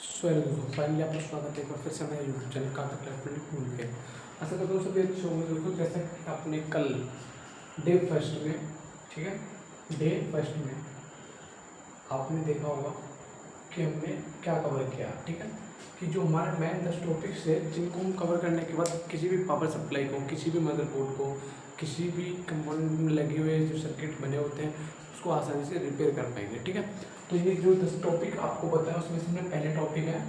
So hello दोस्तों, finally आपका स्वागत है एक बार फिर से हमारे YouTube channel contact class tool पे। ऐसा करता हूँ सभी अच्छे होंगे दोस्तों। जैसे कि आपने कल डे फर्स्ट में, ठीक है, डे फर्स्ट में आपने देखा होगा कि हमने क्या कवर किया, ठीक है, कि जो हमारे मेन 10 टॉपिक्स है जिनको हम कवर करने के बाद किसी भी पावर सप्लाई को, किसी भी मदरबोर्ड को, किसी भी कंपोनेंट में लगे हुए जो सर्किट बने होते हैं उसको आसानी से रिपेयर कर पाएंगे, ठीक है। तो ये जो 10 टॉपिक आपको बताया उसमें से पहले टॉपिक है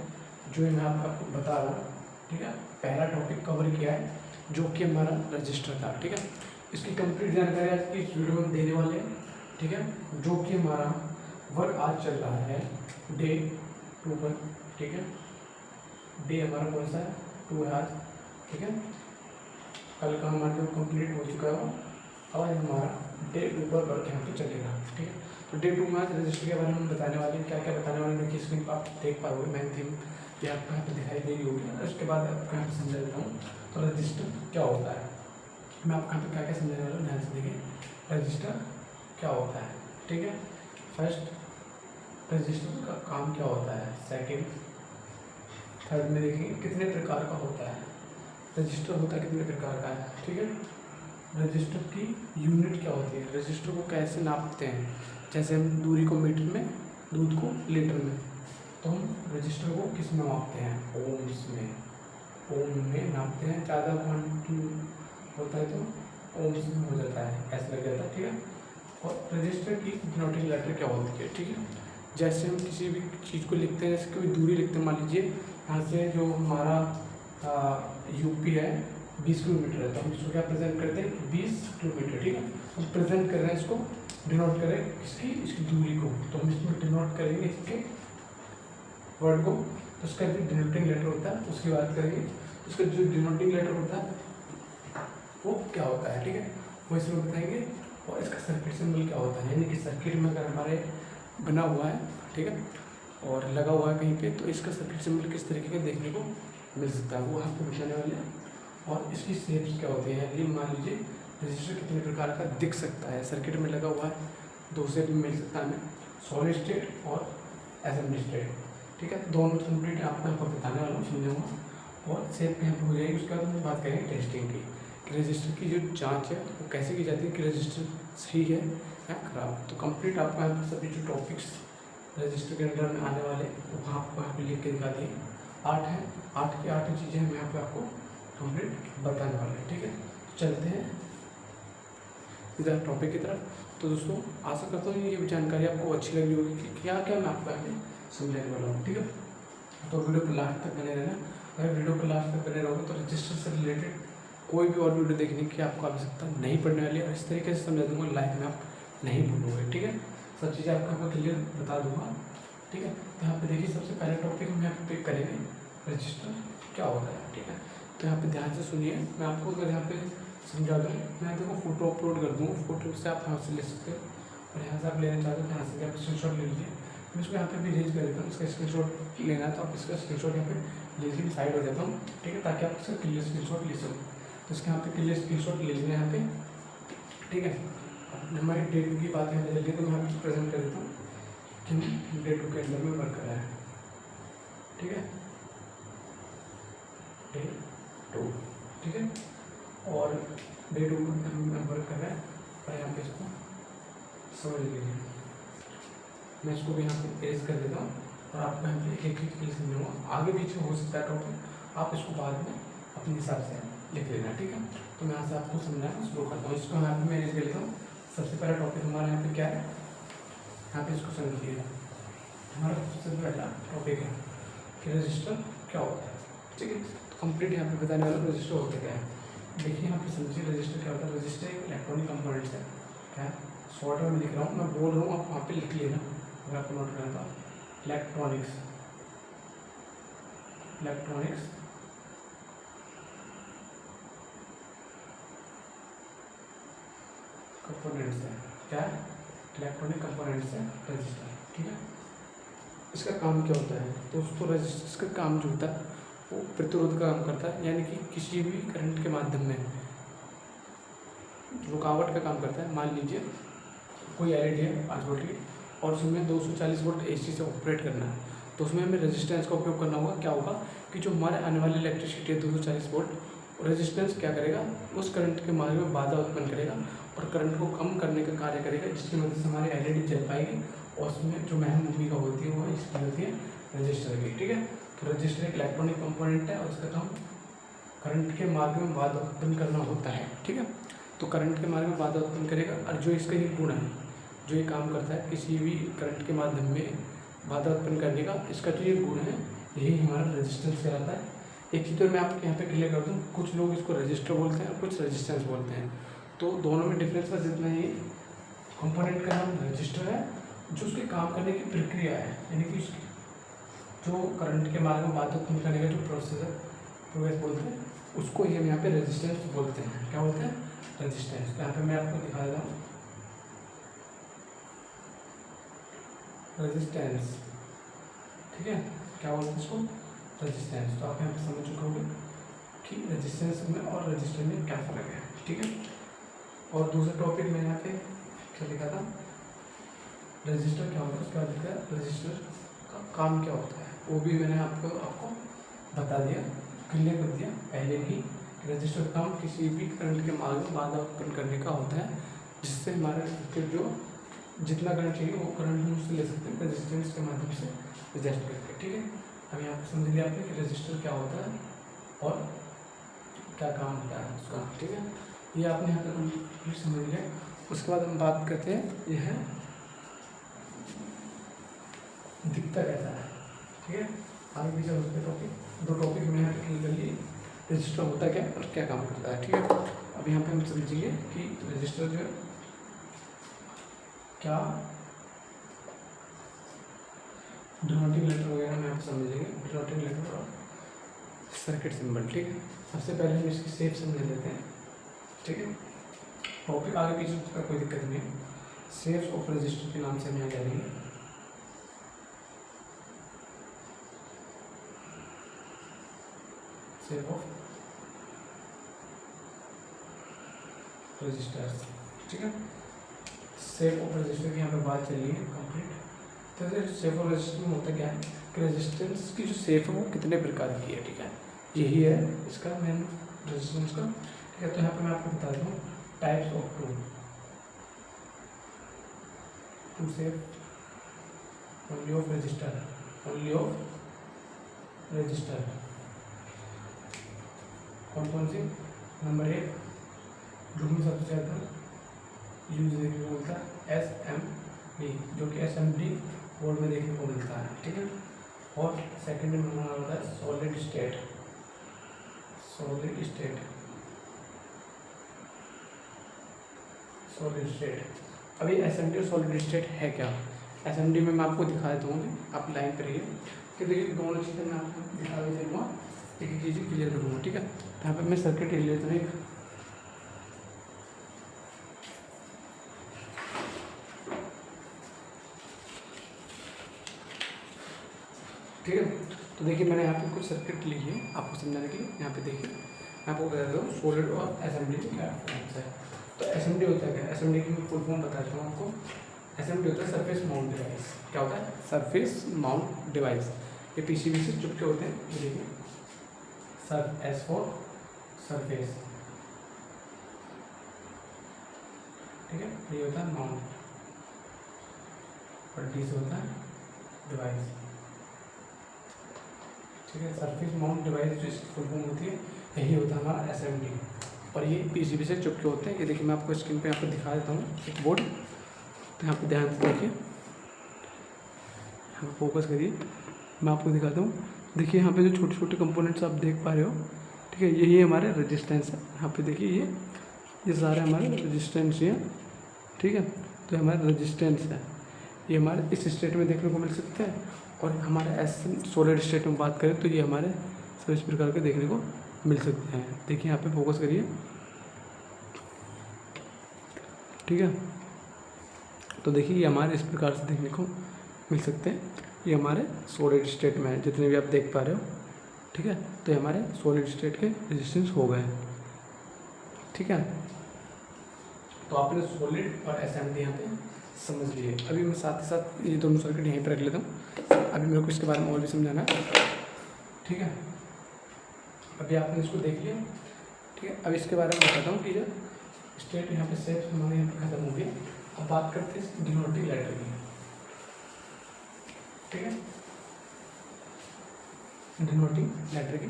जो मैं आपको बता रहा हूँ, ठीक है। पहला टॉपिक कवर किया है जो कि हमारा रजिस्टर था, ठीक है। इसकी कंप्लीट जानकारी आज की इस वीडियो में देने वाले हैं, ठीक है। जो कि हमारा वर्क आज चल रहा है डे 2 पर, ठीक है। डे हमारा कौन सा है? 2 है आज, ठीक है। कल का हमारा जो कंप्लीट हो चुका है आज हमारा डे 2 पर वर्क यहाँ पे चलेगा, ठीक है। तो डे 2 में आज रजिस्टर के बारे में हम बताने वाले हैं, क्या क्या बताने वाले हैं। स्क्रीन पर आप देख पाओगे, मेन थीम ये आपको यहाँ पे दिखाई दे रही होगी। उसके बाद आपको यहाँ पे समझा देता हूँ तो रजिस्टर क्या होता है। मैं आपको यहाँ पे क्या क्या समझाने वाला हूँ, ध्यान से देखिए। रजिस्टर क्या होता है, ठीक है। फर्स्ट, रजिस्टर का काम क्या होता है। सेकेंड, थर्ड में देखिए कितने प्रकार का होता है रजिस्टर, होता है कितने प्रकार का है, ठीक है। रजिस्टर की यूनिट क्या होती है, रजिस्टर को कैसे नापते हैं। जैसे हम दूरी को मीटर में, दूध को लीटर में, तो हम रजिस्टर को किस में मापते हैं? ओम्स में, ओम में नापते हैं। ज़्यादा क्वांटिटी होता है तो ओम्स में हो जाता है, ऐसा लग जाता है, ठीक है। और रजिस्टर की डिनोटिंग लेटर क्या होती है, ठीक है। जैसे हम किसी भी चीज़ को लिखते हैं, जैसे कोई दूरी लिखते हैं, मान लीजिए यहाँ से जो हमारा यूपी है 20 किलोमीटर है, तो हम इसको क्या प्रेजेंट करते हैं? 20 किलोमीटर, ठीक है। हम प्रेजेंट कर रहे हैं, इसको डिनोट करें इसकी दूरी को, तो हम इसमें डिनोट करेंगे इसके वर्ड को, तो उसका जो डिनोटिंग लेटर होता है उसकी बात करेंगे। उसका जो डिनोटिंग लेटर होता है वो क्या होता है, ठीक है, वो इसमें बताएंगे। और इसका सर्किट सिंबल क्या होता है, यानी कि सर्किट में अगर हमारे बना हुआ है, ठीक है, और लगा हुआ है कहीं पे, तो इसका सर्किट सिंबल किस तरीके का देखने को मिल सकता है वो आपको बताने वाले हैं। और इसकी शेप्स क्या होती है, ये मान लीजिए रजिस्टर कितने प्रकार का दिख सकता है। सर्किट में लगा हुआ है, 2 शेप में मिल सकता है हमें, सॉलिड स्टेट और असेंबली स्टेट, ठीक है। दोनों कंप्लीट आपको यहाँ पर बताने वाला हूँ, समझाऊंगा। और शेप यहाँ पर हो जाएगी। उसके बाद हम बात करेंगे टेस्टिंग की, कि रजिस्टर की जो जाँच है वो कैसे की जाती है, कि रजिस्टर सही है या खराब। तो कंप्लीट आपको यहाँ पर सभी जो टॉपिक्स रजिस्टर के अंदर में आने वाले वो आपको यहाँ पे लिख के दिखा दिए। 8 है, 8 की 8 चीज़ें हम यहाँ पे आपको कंप्लीट बताने वाले हैं, ठीक है। चलते हैं इधर टॉपिक की तरफ। तो दोस्तों आशा करता हूँ ये जानकारी आपको अच्छी लगी होगी कि क्या क्या मैं आपको यहाँ पे समझाने वाला हूँ, ठीक है। तो वीडियो को लास्ट तक बने रहना। अगर वीडियो को लास्ट तक बने रहोगे तो रजिस्टर से रिलेटेड कोई भी और वीडियो देखने की आपको आवश्यकता नहीं पड़ने वाली है। और इस तरीके से समझा दूँगा, लाइफ में आप नहीं भूलोगे, ठीक है। सब चीज़ें आपको यहाँ पर क्लियर बता दूँगा, ठीक है। तो यहाँ पे देखिए सबसे पहले टॉपिक हम यहाँ पे पिक करेंगे, रजिस्टर क्या होता है, ठीक है। तो यहाँ पे ध्यान से सुनिए, मैं आपको अगर यहाँ पे समझा दूँ, मैं देखो फोटो अपलोड कर दूँ, फोटो से आप यहाँ से ले सकते हो। और यहाँ से आप लेना चाहते हो, यहाँ से आप स्क्रीनशॉट ले लीजिए। मैं इसको यहाँ पे भी रेज कर देता हूँ, इसका स्क्रीनशॉट लेना है तो आप इसका स्क्रीनशॉट यहाँ पे ले लीजिए, साइड हो जाता हूँ, ठीक है, ताकि आप इसका क्लियर स्क्रीनशॉट ले सको। तो इसके यहाँ पे क्लियर स्क्रीनशॉट ले लेना यहाँ पे, ठीक है। हमारी डे 2 की बात है जल्दी, तो मैं यहाँ पे प्रेजेंट कर देता हूँ कि हम डे 2 के अंदर में वर्क कर रहे हैं, ठीक है, डे 2, ठीक है। और डे 2 में हम वर्क कर रहे हैं, और यहाँ पे इसको समझ लीजिए। मैं इसको भी यहाँ पे पेस्ट कर देता हूँ और आपको यहाँ पे एक एक चीज समझाऊंगा। आगे पीछे हो सकता है टॉपिक, आप इसको बाद में अपने हिसाब से लिख लेना, ठीक है। तो मैं यहाँ से आपको समझाना शुरू करता हूँ। इसको यहाँ पे मैं रेज कर लेता हूँ। सबसे पहला टॉपिक हमारा यहाँ पे क्या है, यहाँ पे इसको समझिए। हमारा सबसे पहला टॉपिक है कि रजिस्टर क्या होता है, ठीक है। तो कंप्लीट यहाँ पे बताने वाला रजिस्टर होता क्या है। देखिए यहाँ पे समझिए रजिस्टर क्या होता है। रजिस्टर एक इलेक्ट्रॉनिक कंपोनेंट्स है, क्या है, शॉर्ट में लिख रहा हूँ, मैं बोल रहा हूँ, आप वहाँ पे लिख लेना अगर आपको नोट करना था। इलेक्ट्रॉनिक्स, इलेक्ट्रॉनिक्स कंपोनेंट्स है, क्या है, इलेक्ट्रॉनिक कंपोनेंट्स है रजिस्टर, ठीक है। इसका काम क्या होता है दोस्तों, रजिस्टर का काम जो होता है वो प्रतिरोध का काम करता है, यानी कि किसी भी करंट के माध्यम में रुकावट का काम करता है। मान लीजिए कोई एलईडी है 5 वोल्ट की और उसमें 240 वोल्ट एसी से ऑपरेट करना है, तो उसमें हमें रेजिस्टेंस का उपयोग करना होगा। क्या होगा कि जो हमारे आने वाली इलेक्ट्रिसिटी है 240 वोल्ट, रेजिस्टेंस क्या करेगा, उस करंट के मार्ग में बाधा उत्पन्न करेगा और करंट को कम करने का कार्य करेगा, जिसकी मदद से हमारी एलईडी जल पाएगी। और उसमें जो अहम भूमिका होती है वो इसकी होती है रजिस्टर की। ठीक है, तो रजिस्टर एक इलेक्ट्रॉनिक कंपोनेंट है और उसका काम करंट के मार्ग में बाधा उत्पन्न करना होता है। ठीक है, तो करंट के मार्ग में बाधा उत्पन्न करेगा और जो इसका ये गुण है, जो ये काम करता है किसी भी करंट के माध्यम में बाधा उत्पन्न करने का, इसका जो ये गुण है यही हमारा रेजिस्टेंस कहलाता है। एक चीज़ तो मैं आपको यहाँ पे क्लियर कर दूँ, कुछ लोग इसको रजिस्टर बोलते हैं और कुछ रेजिस्टेंस बोलते हैं, तो दोनों में डिफरेंस बस इतना ही, कंपोनेंट का नाम रजिस्टर है, जो उसके काम करने की प्रक्रिया है, यानी कि उसकी जो करंट के मार्ग में बाधा उत्पन्न करने का जो प्रोसेस बोलते हैं, उसको ही हम यहाँ पे रेजिस्टेंस बोलते हैं। क्या बोलते हैं? रेजिस्टेंस। यहाँ पे मैं आपको दिखा देता हूँ रेजिस्टेंस। ठीक है, क्या बोलते हैं इसको? रेजिस्टेंस। तो आप यहाँ पे समझ चुके होंगे कि रेजिस्टेंस में और रजिस्टर में क्या फ़र्क है। ठीक है, और दूसरा टॉपिक मैं यहाँ पे क्या लिखा था, रजिस्टर क्या होता है, उसके बाद लिखा है रजिस्टर का काम क्या होता है, वो भी मैंने आपको बता दिया, क्लियर कर दिया पहले ही। रजिस्टर का काम किसी भी करंट के मार्ग में बाधा उत्पन्न करने का होता है, जिससे हमारे सर्किट जो जितना करंट चाहिए वो करंट हम उससे ले सकते हैं रेजिस्टेंस के माध्यम से एडजस्ट करके। ठीक है, अब यहाँ पे समझ लिया आपने कि रजिस्टर क्या होता है और क्या काम होता है उसका। ठीक है, ये आपने यहाँ पे कंप्लीट समझ लिया। उसके बाद हम बात करते हैं यह दिखता कैसा है। ठीक है, आगे पीछे उसके टॉपिक, 2 टॉपिक में यहाँ पे क्लियर कर लिए, रजिस्टर होता क्या और क्या काम करता है। ठीक है, अब यहाँ पे हम समझिए कि रजिस्टर जो है क्या डिनोटिंग लेटर वगैरह में आप समझेंगे, डिनोटिंग लेटर और सर्किट सिंबल। ठीक है, सबसे पहले हम इसकी शेप समझ लेते हैं। ठीक है, टॉपिक आगे पीछे का कोई दिक्कत नहीं है, शेप्स ऑफ रजिस्टर के नाम से हम यहाँ करेंगे। Shape of registers. ठीक है, शेप ऑफ रजिस्टर की यहाँ पे बात चल रही है कंप्लीट। तो शेप ऑफ रजिस्टर में होता क्या है कि रेजिस्टेंस की जो शेप है वो कितने प्रकार की है। ठीक है, यही है इसका मेन रेजिस्टेंस का। ठीक है, तो यहाँ पे मैं आपको बता दूँ types of two shape only of register, only of register. कौन सी? नंबर 1 जो हम सबसे ज़्यादा यूज देखने को मिलता है SMD, जो कि SMD बोर्ड में देखने को मिलता है। ठीक है, और सेकंड नंबर होता है solid state. Solid state, solid state. अभी SMD और सॉलिड स्टेट है क्या? SMD में मैं आपको दिखा देता हूँ, आप लाइन पर रहिए कि देखिए दोनों चीज़ें मैं आपको दिखा भी दूँगा, एक एक चीज़ें क्लियर करूँगा। ठीक है, यहाँ पे मैं सर्किट ले लेता हूँ एक। ठीक है, तो देखिए मैंने यहाँ पे कुछ सर्किट ली है आपको समझाने के लिए। यहाँ पे देखिए मैं आपको बता देता हूँ सॉलिड और एसएमडी में क्या डिफरेंस है। तो एसएमडी होता है क्या? एसएमडी की मैं फुल फॉर्म बताता हूँ आपको। एसएमडी होता है सरफेस माउंट डिवाइस। क्या होता है? Surface mount device. ये पीसीबी से चिपके होते हैं। ये देखिए सर एस फॉर सरफेस। ठीक है, ये होता है माउंट और डी से होता है डिवाइस। ठीक है, सरफेस माउंट डिवाइस जो इसकी फुल फॉर्म होती है यही होता है हमारा एसएमडी। और ये पीसीबी से चिपके होते हैं। ये देखिए मैं आपको स्क्रीन पे यहाँ पर दिखा देता हूँ एक बोर्ड। तो यहाँ पे ध्यान से देखिए, यहाँ पे फोकस करिए, मैं आपको दिखाता हूँ। देखिए यहाँ पे जो छोटे छोटे कंपोनेंट्स आप देख पा रहे हो, ठीक है, यही हमारे रेजिस्टेंस है। यहाँ पे देखिए ये सारे हमारे रेजिस्टेंस हैं। ठीक है, तो हमारे रेजिस्टेंस है, ये हमारे इस स्टेट में देखने को मिल सकते हैं। और हमारे सॉलिड स्टेट में बात करें तो ये हमारे सब इस प्रकार के देखने को मिल सकते हैं। देखिए यहाँ पे फोकस करिए। ठीक है, तो देखिए ये हमारे इस प्रकार से देखने को मिल सकते हैं। ये हमारे सॉलिड स्टेट में है, जितने भी आप देख पा रहे हो। ठीक है, तो ये हमारे सॉलिड स्टेट के रेजिस्टेंस हो गए। ठीक है, तो आपने सॉलिड और एसएमडी यहाँ पे समझ लिए। अभी मैं साथ ही साथ ये दोनों सर्किट यहीं पर रख लेता हूँ। अभी मेरे को इसके बारे में और भी समझाना है, ठीक है। अभी आपने इसको देख लिया, ठीक है। अब इसके बारे में बताता हूँ कि जो स्टेट यहाँ पे सेफ हमारे यहाँ पे खत्म हो गया। अब बात करते हैं डिनोटिंग लेटर की, ठीक है। डिनोटिंग लेटर की,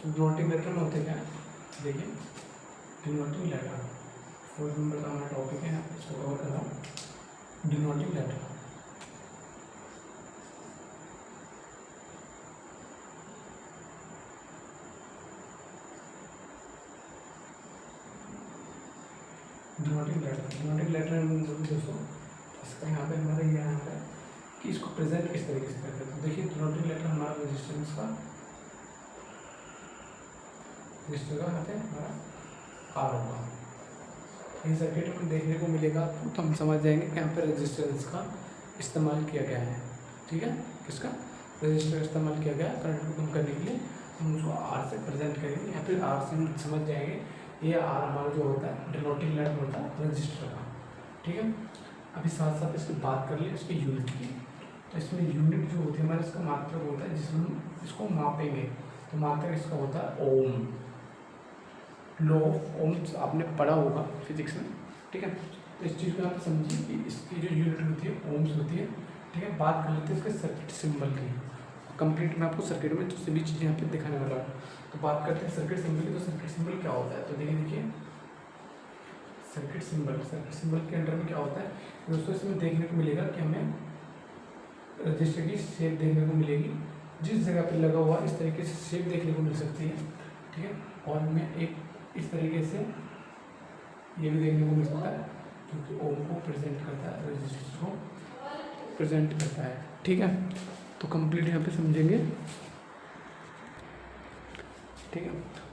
डिनोटिंग लेटर में होते क्या है, देखिए डिनोटिंग लेटर 4 नंबर का हमारा टॉपिक है, इसको कवर कर रहा हूँ। डिनोटिंग लेटर, डिनोटिंग लेटर दोस्तों, इसका यहाँ पे हमारा ये यहाँ है कि इसको प्रेजेंट किस तरीके से करते हैं। तो देखिए डिनोटिंग लेटर हमारा रेजिस्टेंस का, रजिस्टर का यहाँ पे हमारा आर होगा। इन सर्किट में देखने को मिलेगा आपको, तो हम समझ जाएंगे कि यहाँ पे रेजिस्टेंस का इस्तेमाल किया गया है, ठीक है। किसका, रजिस्टर इस्तेमाल किया गया है करंट को कम करने के लिए। हम उसको आर से प्रेजेंट करेंगे, या फिर आर से हम समझ जाएंगे ये आर हमारा जो होता है डिनोटिंग लेटर होता है रजिस्टर का, ठीक है। अभी साथ साथ इसकी बात कर लिए इसकी यूनिट की। तो इसमें यूनिट जो होती है हमारे, इसका मात्रक होता है जिसमें हम इसको मापेंगे। तो मात्रक इसका होता है ओम, लॉ ऑफ ओम्स आपने पढ़ा होगा फिजिक्स में, ठीक है। तो इस चीज़ को आप समझिए कि इसकी जो यूनिट होती है ओम्स होती है, ठीक है। बात कर लेते हैं इसके सर्किट सिंबल की। कंप्लीट मैं आपको सर्किट में जो सभी चीज़ें यहाँ पे दिखाने वाला हूँ। तो बात करते हैं सर्किट सिंबल की। तो सर्किट सिंबल क्या होता है, तो देखिए सर्किट सिंबल के अंडर में क्या होता है दोस्तों, इसमें देखने को मिलेगा कि हमें रजिस्टर की शेप देखने को मिलेगी। जिस जगह पे लगा हुआ इस तरीके से शेप देखने को मिल सकती है, ठीक है। और हमें एक इस तरीके से ये भी देखने को मिल सकता है, क्योंकि ओम को प्रेजेंट करता है, रजिस्टर को प्रेजेंट करता है, ठीक है। तो कंप्लीट यहाँ पे समझेंगे, ठीक है।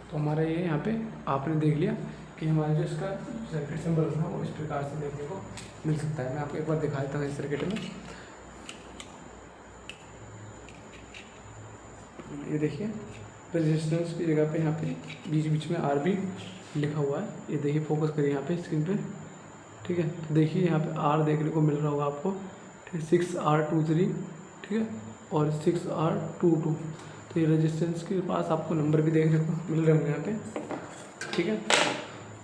तो हमारा ये यहाँ पे आपने देख लिया कि हमारा जो इसका सर्किट सिंबल था वो इस प्रकार से देखने को मिल सकता है। मैं आपको एक बार दिखा देता हूँ इस सर्किट में। ये देखिए रेजिस्टेंस की जगह पे यहाँ पे बीच बीच में आर भी लिखा हुआ है। ये देखिए, फोकस करिए यहाँ पे स्क्रीन पे, ठीक है। तो देखिए यहाँ पे आर देखने को मिल रहा होगा आपको, ठीक है। 6R23, ठीक है, और 6R22। तो ये रेजिस्टेंस के पास आपको नंबर भी देखने को मिल रहे होंगे यहाँ पे, ठीक है।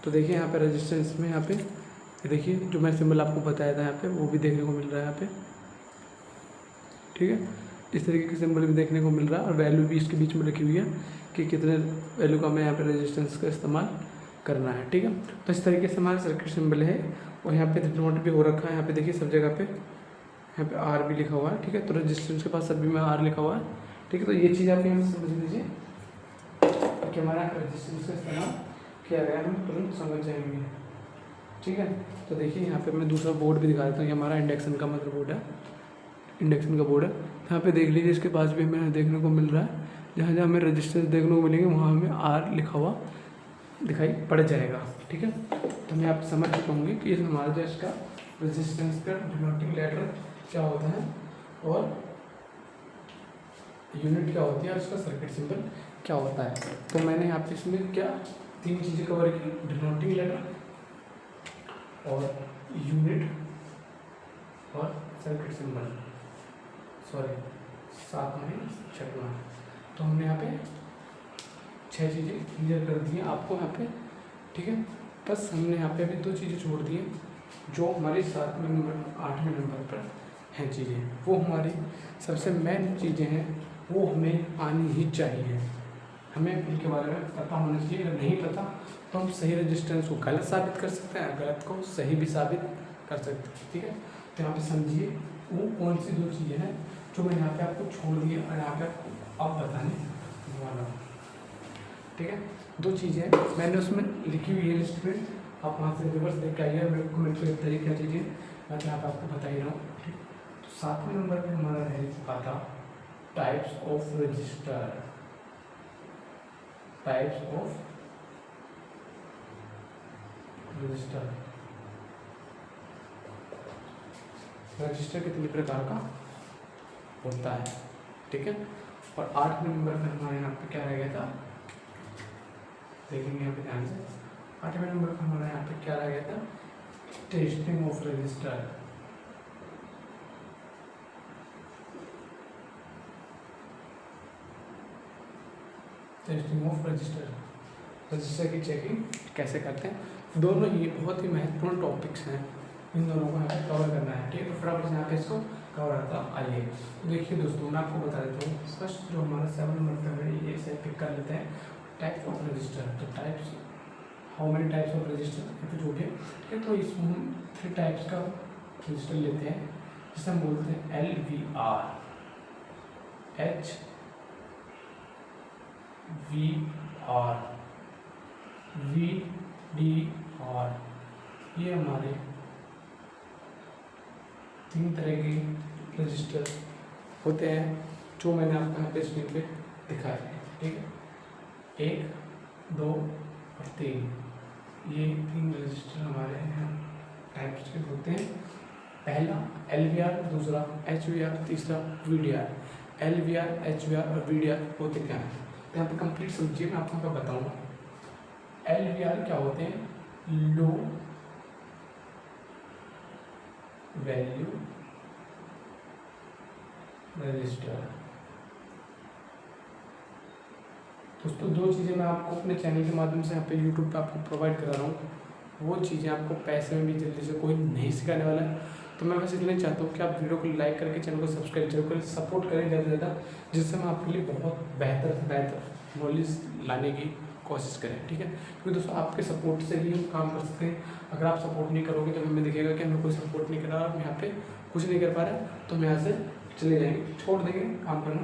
तो देखिए यहाँ पे रेजिस्टेंस में यहाँ पे देखिए जो मैं सिंबल आपको बताया था यहाँ पे वो भी देखने को मिल रहा है यहाँ पे, ठीक है। इस तरीके के सिंबल भी देखने को मिल रहा है, और वैल्यू भी इसके बीच में रखी हुई है कि कितने वैल्यू का हमें यहाँ पे रेजिस्टेंस का इस्तेमाल करना है, ठीक है। तो इस तरीके से हमारा सर्किट सिंबल है, और यहाँ पे नोट भी हो रखा है। यहाँ पे देखिए सब जगह पे यहाँ पे आर भी लिखा हुआ है, ठीक है। तो रेजिस्टेंस के पास सभी में आर लिखा हुआ है, ठीक है। तो ये चीज़ आप यहाँ समझ लीजिए कि हमारा रेजिस्टेंस का इस्तेमाल किया गया, हम तुरंत समझ जाएंगे, ठीक है। तो देखिए यहाँ पे मैं दूसरा बोर्ड भी दिखा देता हूँ। ये हमारा इंडक्शन का मदरबोर्ड है, इंडक्शन का बोर्ड है। यहाँ पे देख लीजिए इसके पास भी हमें देखने को मिल रहा है, जहाँ जहाँ हमें रेजिस्टेंस देखने को मिलेंगे वहाँ हमें आर लिखा हुआ दिखाई पड़ जाएगा, ठीक है। तो मैं आप समझ चुका होंगे कि हमारा जो इसका रेजिस्टेंस का डिनोटिंग लेटर क्या होता है, और यूनिट क्या होती है, और इसका सर्किट सिंबल क्या होता है। तो मैंने यहाँ पे इसमें क्या 3 चीज़ें कवर की, डिनोटिंग लेटर और यूनिट और सर्किट सिंबल, सॉरी 7 में 6वां। तो हमने यहाँ पे 6 चीज़ें क्लियर कर दी हैं आपको यहाँ पे, ठीक है। बस हमने यहाँ पे अभी 2 चीज़ें छोड़ दी हैं जो हमारी 7वें नंबर 8वें नंबर पर हैं चीज़ें। वो हमारी सबसे मेन चीज़ें हैं, वो हमें आनी ही चाहिए। हमें इनके बारे में पता होना चाहिए। अगर नहीं पता तो हम सही रेजिस्टेंस को गलत साबित कर सकते हैं, गलत को सही भी साबित कर सकते हैं, ठीक है। तो यहाँ पे समझिए वो कौन सी 2 चीज़ें हैं जो मैंने यहाँ पे आपको छोड़ दी है, और यहाँ पे आपको अब बताने वाला हूँ, ठीक है। 2 चीज़ें मैंने उसमें लिखी हुई है लिस्ट में, आप वहाँ से रिवर्स देख के आइए, मेरे कमेंट पर बताइए क्या चीज़ें, मैं यहाँ पर आपको बता ही रहा हूँ, ठीक। तो 7वें नंबर पर हमारा रह पाता types of register, types of register. Register कितने प्रकार का होता है, ठीक है। और 8वें नंबर पर हमारे यहाँ पे क्या रह गया था, देखेंगे यहाँ पे ध्यान से। 8वें नंबर पर हमारा यहाँ पे क्या रह गया था, testing of register. Testing of register की चेकिंग कैसे करते हैं। दोनों ही बहुत ही महत्वपूर्ण टॉपिक्स हैं, इन दोनों को यहाँ पे कवर करना है। ठीक है, तो फटाफट यहाँ पे इसको कवर आता आइए। तो देखिए दोस्तों, मैं आपको बता देता हूँ। फर्स्ट जो हमारा 7 नंबर पे है, ये से पिक कर लेते हैं टाइप्स ऑफ रजिस्टर। तो types, how many types of register यहाँ पे जो भी है। ठीक है, तो इसमें हम 3 टाइप्स का रजिस्टर लेते हैं, जिसे हम बोलते हैं LVR, HVR, VDR। ये हमारे 3 तरह के रजिस्टर होते हैं, जो मैंने आपको यहाँ पे स्क्रीन पे दिखाए हैं। ठीक है, 1, 2 और 3, ये 3 रजिस्टर हमारे यहाँ टाइप्स के होते हैं। पहला LVR, दूसरा HVR, तीसरा VDR। LVR, HVR और VDR होते क्या हैं, तो यहाँ पे कंप्लीट समझिए, मैं आपको बताऊँगा। LVR क्या होते हैं, लो वैल्यू रजिस्टर। दोस्तों 2 चीज़ें मैं आपको अपने चैनल के माध्यम से यहाँ पे यूट्यूब पे आपको प्रोवाइड करा रहा हूँ। वो चीज़ें आपको पैसे में भी जल्दी से कोई नहीं सिखाने वाला है। तो मैं बस इसलिए चाहता हूँ कि आप वीडियो को लाइक करके चैनल को सब्सक्राइब जरूर करें, सपोर्ट करें ज़्यादा से ज़्यादा, जिससे हम आपके लिए बहुत बेहतर से बेहतर नॉलेज लाने की कोशिश करें। ठीक है, क्योंकि दोस्तों आपके सपोर्ट से ही हम काम कर सकते हैं। अगर आप सपोर्ट नहीं करोगे तो हमें दिखेगा कि हमें कोई सपोर्ट नहीं कर रहा, हम यहाँ पे कुछ नहीं कर पा रहे, तो हम यहाँ से चले जाएंगे, छोड़ देंगे काम करना।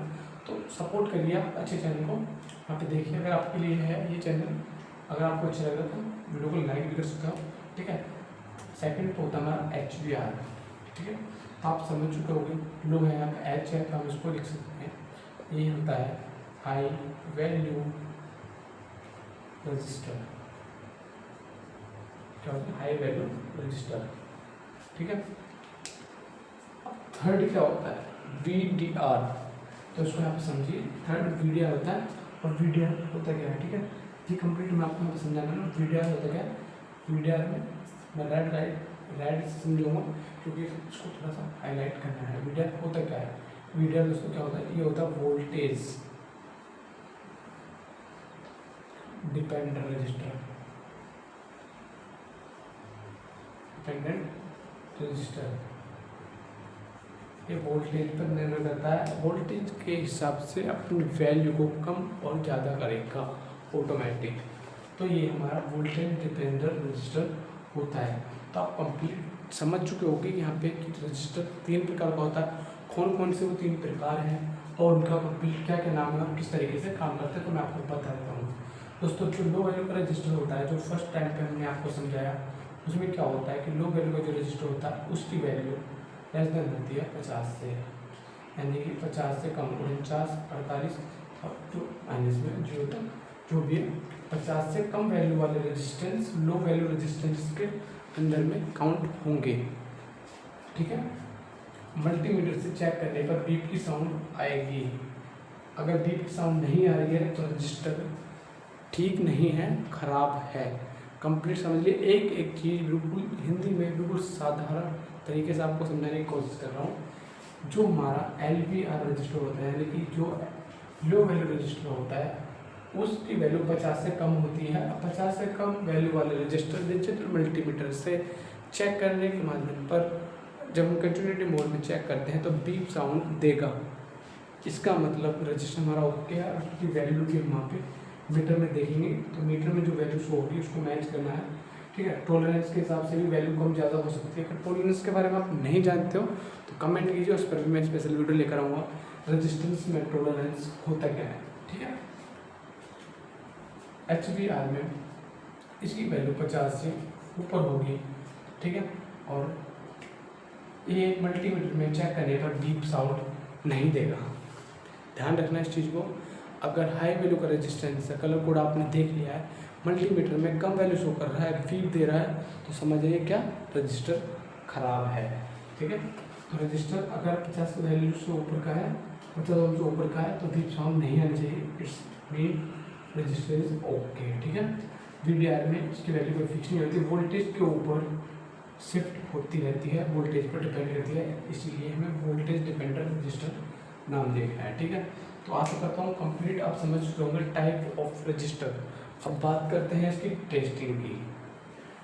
तो सपोर्ट करिए आप अच्छे चैनल को, यहाँ पे देखिए। अगर आपके लिए है ये चैनल, अगर आपको अच्छा लग रहा तो वीडियो को लाइक भी कर सकते हो। ठीक है, सेकंड होता है हमारा HVR। ठीक है, आप समझ चुके होंगे, लो है यहाँ पे H है तो हम इसको लिख सकते हैं। ये होता है हाई वैल्यू रजिस्टर। क्या होता है, हाई वैल्यू रजिस्टर। ठीक है, थर्ड क्या होता है, VDR। तो इसको यहाँ पे समझिए, थर्ड VDR होता है। और VDR होता क्या है, ठीक है, ये कंप्लीट मैं आपको समझाना ना। VDR होता क्या है, VDR में मैं रेड समझूंगा, क्योंकि इसको थोड़ा सा हाईलाइट करना है। VDR होता क्या है, VDR दोस्तों क्या होता है, ये होता है voltage dependent register. Dependent register ये वोल्टेज पर निर्भर करता है, वोल्टेज के हिसाब से अपनी वैल्यू को कम और ज़्यादा करेगा ऑटोमेटिक। तो ये हमारा वोल्टेज डिपेंडेंट रजिस्टर होता है। तो आप कंप्लीट समझ चुके होंगे यहाँ पे कि रजिस्टर 3 प्रकार का होता है। कौन कौन से वो 3 प्रकार हैं और उनका कंप्लीट क्या क्या नाम है और किस तरीके से काम करते हैं, तो मैं आपको बता देता हूँ। दोस्तों जो लो वैल्यू का रजिस्टर होता है, जो फर्स्ट टाइम पे हमने आपको समझाया, उसमें क्या होता है कि लो वैल्यू का जो रजिस्टर होता है उसकी वैल्यू लेस देन होती है 50 से, यानी कि 50 से कम, 49, 48 और जो माइनस में 0 तक जो भी 50 से कम वैल्यू वाले रेजिस्टेंस लो वैल्यू रेजिस्टेंस के अंदर में काउंट होंगे। ठीक है, मल्टीमीटर से चेक करने पर बीप की साउंड आएगी। अगर बीप की साउंड नहीं आ रही है तो रजिस्टर ठीक नहीं है, खराब है। कंप्लीट समझ लिए, एक एक चीज़ बिल्कुल हिंदी में बिल्कुल साधारण तरीके से आपको समझाने की कोशिश कर रहा हूँ। जो हमारा LVR रजिस्टर होता है, यानी कि जो लो वैल्यू रजिस्टर होता है, उसकी वैल्यू 50 से कम होती है। 50 से कम वैल्यू वाले रजिस्टर डिजिटल मल्टीमीटर से चेक करने के माध्यम पर जब हम कंटिन्यूटी मोड में चेक करते हैं तो बीप साउंड देगा। इसका मतलब रजिस्टर हमारा ओके है, उसकी वैल्यू भी हम वहाँ पे मीटर में देखेंगे, तो मीटर में जो वैल्यू शो होगी उसको मैच करना है। ठीक है, टॉलरेंस के हिसाब से भी वैल्यू कम ज़्यादा हो सकती है। अगर टॉलरेंस के बारे में आप नहीं जानते हो तो कमेंट कीजिए, उस पर भी मैं स्पेशल वीडियो लेकर आऊँगा। रजिस्टेंस में टॉलरेंस होता क्या है। ठीक है, HVR में इसकी वैल्यू 50 से ऊपर होगी। ठीक है, और ये मल्टीमीटर में चेक करने पर बीप साउंड नहीं देगा। ध्यान रखना इस चीज़ को। अगर हाई वैल्यू का रेजिस्टेंस है, कलर कोड आपने देख लिया है, मल्टीमीटर में कम वैल्यू शो कर रहा है, बीप दे रहा है, तो समझ जाइए क्या, रजिस्टर खराब है। ठीक है, तो रजिस्टर अगर 50 वैल्यू से ऊपर का है, 50 वैल्यू से ऊपर का है, तो बीप साउंड नहीं आनी चाहिए। It's mean register is okay. ठीक है, VDR में इसकी वैल्यू कोई फिक्स नहीं होती, वोल्टेज के ऊपर शिफ्ट होती रहती है, वोल्टेज पर डिपेंड करती है, इसीलिए हमें वोल्टेज डिपेंडेंट रजिस्टर नाम देखना है। ठीक है, तो आशा करता हूँ कंप्लीट आप समझ चुके होंगे टाइप ऑफ रजिस्टर। अब बात करते हैं इसकी टेस्टिंग की,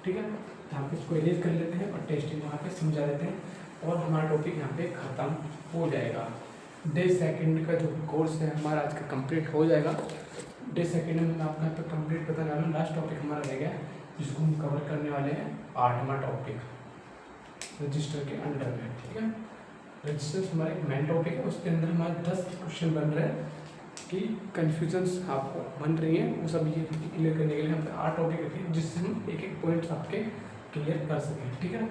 ठीक है। यहाँ पे इसको इरेज कर लेते हैं और टेस्टिंग यहाँ पे समझा देते हैं और हमारा टॉपिक यहाँ पे ख़त्म हो जाएगा। डे सेकंड का जो कोर्स है हमारा आज का कंप्लीट हो जाएगा। डे सेकंड में मैं आपको यहाँ पे कंप्लीट बताने वाला हूँ। लास्ट टॉपिक हमारा रह गया जिसको हम कवर करने वाले हैं 8वां टॉपिक रजिस्टर के अंडर में, ठीक है। रजिस्टर्स हमारा एक मेन टॉपिक है, उसके अंदर हमारे 10 क्वेश्चन बन रहे हैं कि कन्फ्यूजन्स आपको बन रही हैं वो सब ये क्लियर करने के लिए हम 8 टॉपिक रखे हैं जिससे हम एक एक पॉइंट्स आपके क्लियर कर सकें, ठीक है।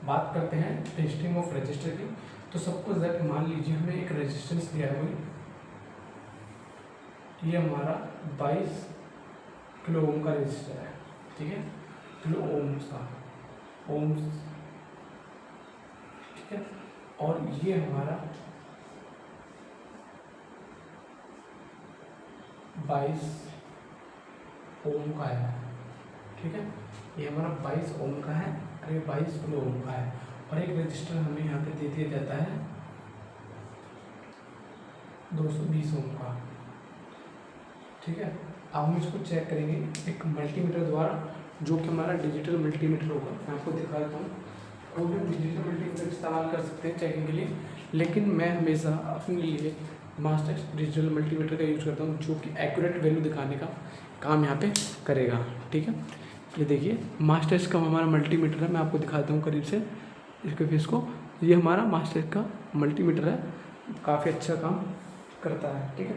बात करते हैं टेस्टिंग ऑफ रजिस्टर की। तो सबको ज़रा मान लीजिए हमें एक रेजिस्टेंस दिया है, ये हमारा 22 किलो ओम का रजिस्टर है, ठीक है, किलो ओम्स का, ओम्स, ठीक है। और ये हमारा 22 ओम का है, ठीक है। ये हमारा 22 ओम का है और ये 22 किलो ओम का है। और एक रजिस्टर हमें यहाँ पे दे दिया जाता है 220 ओम का, ठीक है। अब हम इसको चेक करेंगे एक मल्टीमीटर द्वारा, जो कि हमारा डिजिटल मल्टीमीटर होगा। मैं आपको दिखा देता हूँ। कोई भी डिजिटल मल्टीमीटर इस्तेमाल कर सकते हैं चेकिंग के लिए, लेकिन मैं हमेशा अपने लिए मास्टर डिजिटल मल्टीमीटर का यूज़ करता हूँ, जो कि एक्यूरेट वैल्यू दिखाने का काम यहाँ पे करेगा, ठीक है। ये देखिए मास्टर्स का हमारा मल्टीमीटर है, मैं आपको दिखाता हूँ करीब से इसके फेस को। ये हमारा मास्टर्स का मल्टीमीटर है, काफ़ी अच्छा काम करता है, ठीक है।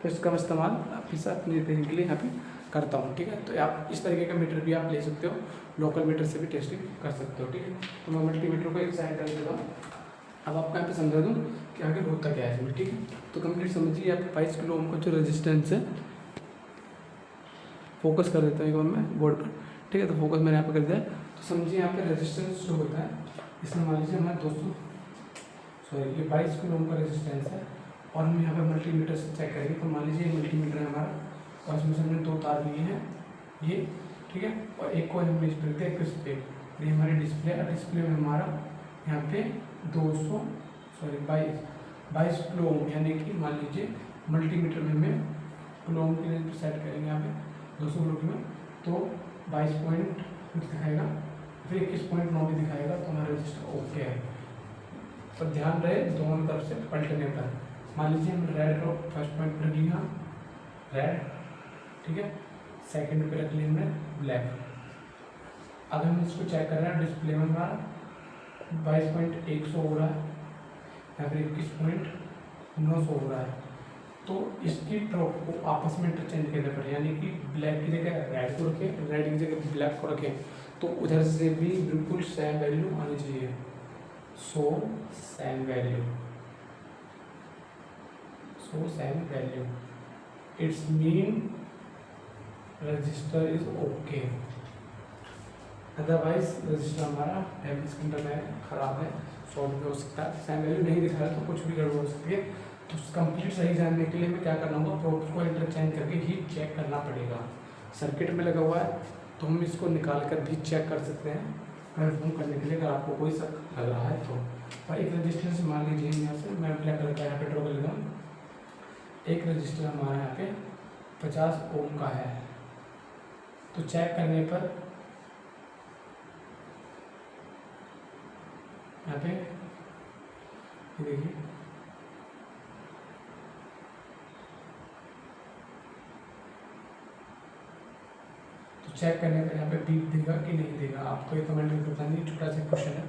तो इसका मैं इस्तेमाल हमेशा अपने रिपेयरिंग के लिए यहाँ पे करता हूँ, ठीक है। तो आप इस तरीके का मीटर भी आप ले सकते हो, लोकल मीटर से भी टेस्टिंग कर सकते हो, ठीक है। तो मैं मल्टीमीटर को एक साइड कर देता हूँ। अब आपको यहाँ पे समझा दूँ कि आगे होता क्या है इसमें, ठीक है। तो कंप्लीट समझिए, आप 22 किलो ओम का जो रेजिस्टेंस है, फोकस कर देता हूँ एक बार मैं बोर्ड पर, ठीक है। तो फोकस मैंने यहाँ पे कर दिया है। तो समझिए यहाँ पे रेजिस्टेंस जो होता है, इसमें मान लीजिए हमारा 22 किलो ओम का रेजिस्टेंस है और हम यहाँ पे मल्टीमीटर से चेक करेंगे। तो मान लीजिए मल्टीमीटर है हमारा और इसमें से हमने 2 तार लिए हैं ये, ठीक है। और एक को हमने इस पर एक पे, ये हमारी डिस्प्ले है। डिस्प्ले में हमारा यहाँ पे 22 किलो ओम, यानी कि मान लीजिए मल्टीमीटर में हमें किलो ओम की रेंज पर सेट करेंगे यहाँ पे 200 किलो में, तो 22 पॉइंट कुछ दिखाएगा, फिर 21.9 भी दिखाएगा। तो हमारा रजिस्टर ओके है। पर ध्यान रहे दोनों तरफ से पलटने पर। मान लीजिए हम रेड को फर्स्ट पॉइंट पर रख लिया रेड, ठीक है, सेकंड पे रख लिया हमने ब्लैक। अगर हम इसको चेक कर रहे हैं डिस्प्ले में हमारा 22.100 हो रहा है या फिर 21.900 हो रहा है, तो इसकी ड्रॉप को आपस में इंटरचेंज करना पड़े, यानी कि ब्लैक की जगह रेड को रखें, रेड की जगह ब्लैक को रखें, तो उधर से भी बिल्कुल सेम वैल्यू आनी चाहिए। So same value it's mean register is okay. Otherwise register हमारा डैमेज कंडीशन है, खराब है, शॉर्ट भी हो सकता है, सेम वैल्यू नहीं दिखा रहा तो कुछ भी गड़बड़ हो सकती है। तो कंप्लीट सही जानने के लिए मैं क्या करना होगा, प्रोब्स को इंटरचेंज करके ही चेक करना पड़ेगा। सर्किट में लगा हुआ है तो हम इसको निकाल कर भी चेक कर सकते हैं कन्फर्म करने के लिए, अगर आपको कोई शक लग रहा है तो। और एक रजिस्टर से मान लीजिए यहाँ से मैं ब्लैक कलर का यहाँ पे ड्रॉ कर लेता हूँ। एक रजिस्टर हमारा यहाँ पे 50 ओम का है, तो चेक करने पर यहाँ पे देखिए चेक करने पर यहाँ पे बीप देगा कि नहीं देगा, आपको ये कमेंट करके बताना। ये छोटा सा क्वेश्चन है।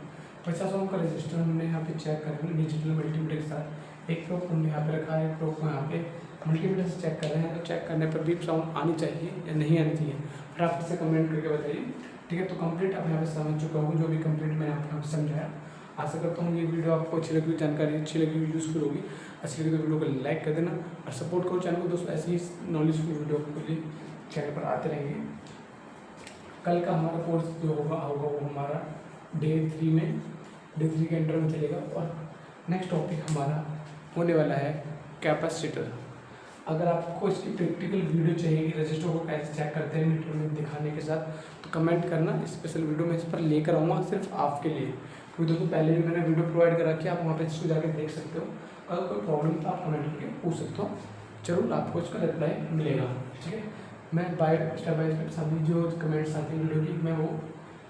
50 ओम का रजिस्टर हमने यहाँ पे चेक कर डिजिटल मल्टीमीटर के साथ, एक प्रोब हमने यहाँ पे रखा है, एक प्रोब को यहाँ पे मल्टीमीटर से चेक कर रहे हैं। तो चेक करने पर बीप साउंड आनी चाहिए या नहीं आनी चाहिए, फिर आप इसे कमेंट करके बताइए, ठीक है। तो कंप्लीट आप यहाँ पे समझ चुका हूँ, जो भी कंप्लीट मैंने आपको समझाया। आशा करता हूँ ये वीडियो आपको अच्छी लगी, जानकारी अच्छी लगी, यूज़फुल होगी। अच्छी लगी तो वीडियो को लाइक कर देना और सपोर्ट करो चैनल को दोस्तों। ऐसे ही नॉलेजफुल वीडियो के लिए चैनल पर आते रहेंगे। कल का हमारा कोर्स जो होगा वो हमारा डे 3 के अंडर में चलेगा। और नेक्स्ट टॉपिक हमारा होने वाला है कैपेसिटर। अगर आपको इसकी प्रैक्टिकल वीडियो चाहिए कि रजिस्टर को कैसे चेक करते हैं मीटर में दिखाने के साथ, तो कमेंट करना, स्पेशल वीडियो मैं इस पर लेकर आऊँगा सिर्फ आपके लिए। क्योंकि दोस्तों पहले भी मैंने वीडियो प्रोवाइड कर रखी है, आप वहाँ पे इसको जाकर देख सकते हो। अगर कोई प्रॉब्लम तो आप कमेंट करके पूछ सकते हो, जरूर आपको इसका रिप्लाई मिलेगा। ठीक है, मैं स्टेप बाय स्टेप सभी जो कमेंट्स आते हैं वीडियो की मैं वो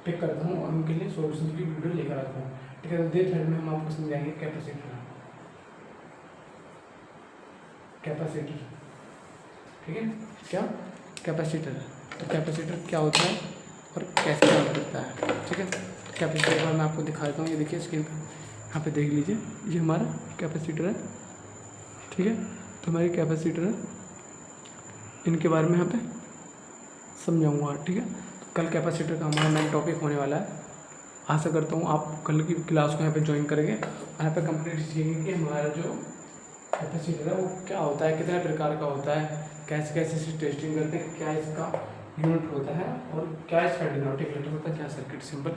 पिक करता हूँ और उनके लिए सॉल्यूशन की वीडियो लेकर आता हूँ। ठीक है, तो डे थर्ड में हम आपको समझाएंगे कैपेसिटर। ठीक है, क्या कैपेसिटर, तो कैपेसिटर क्या होता है और कैसे काम करता है। ठीक है, कैपेसिटर का मैं आपको दिखा देता हूँ। ये देखिए स्क्रीन पर, यहाँ पे देख लीजिए, ये हमारा कैपेसिटर है। ठीक है, तो हमारी कैपेसिटर है, इनके बारे में यहाँ पे समझाऊंगा। ठीक है, तो कल कैपेसिटर का हमारा मेन टॉपिक होने वाला है। आशा करता हूँ आप कल की क्लास को यहाँ पे ज्वाइन करेंगे और यहाँ पे कंप्लीट सीखेंगे कि हमारा जो कैपेसिटर है वो क्या होता है, कितने प्रकार का होता है, कैसे कैसे इसकी टेस्टिंग करते हैं, क्या इसका यूनिट होता है और क्या इसका डिनोटिंग लेटर होता है, क्या सर्किट सिंबल,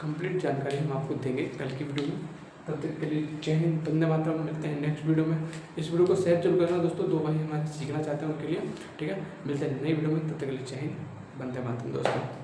कंप्लीट जानकारी हम आपको देंगे कल की वीडियो में। तब तक के लिए जय हिंद, वंदे मातरम। मिलते हैं नेक्स्ट वीडियो में। इस वीडियो को शेयर जरूर करना दोस्तों, 2 भाई हमारे सीखना चाहते हैं उनके लिए। ठीक है, मिलते हैं नई वीडियो में, तब तक के लिए जय हिंद, वंदे मातरम दोस्तों।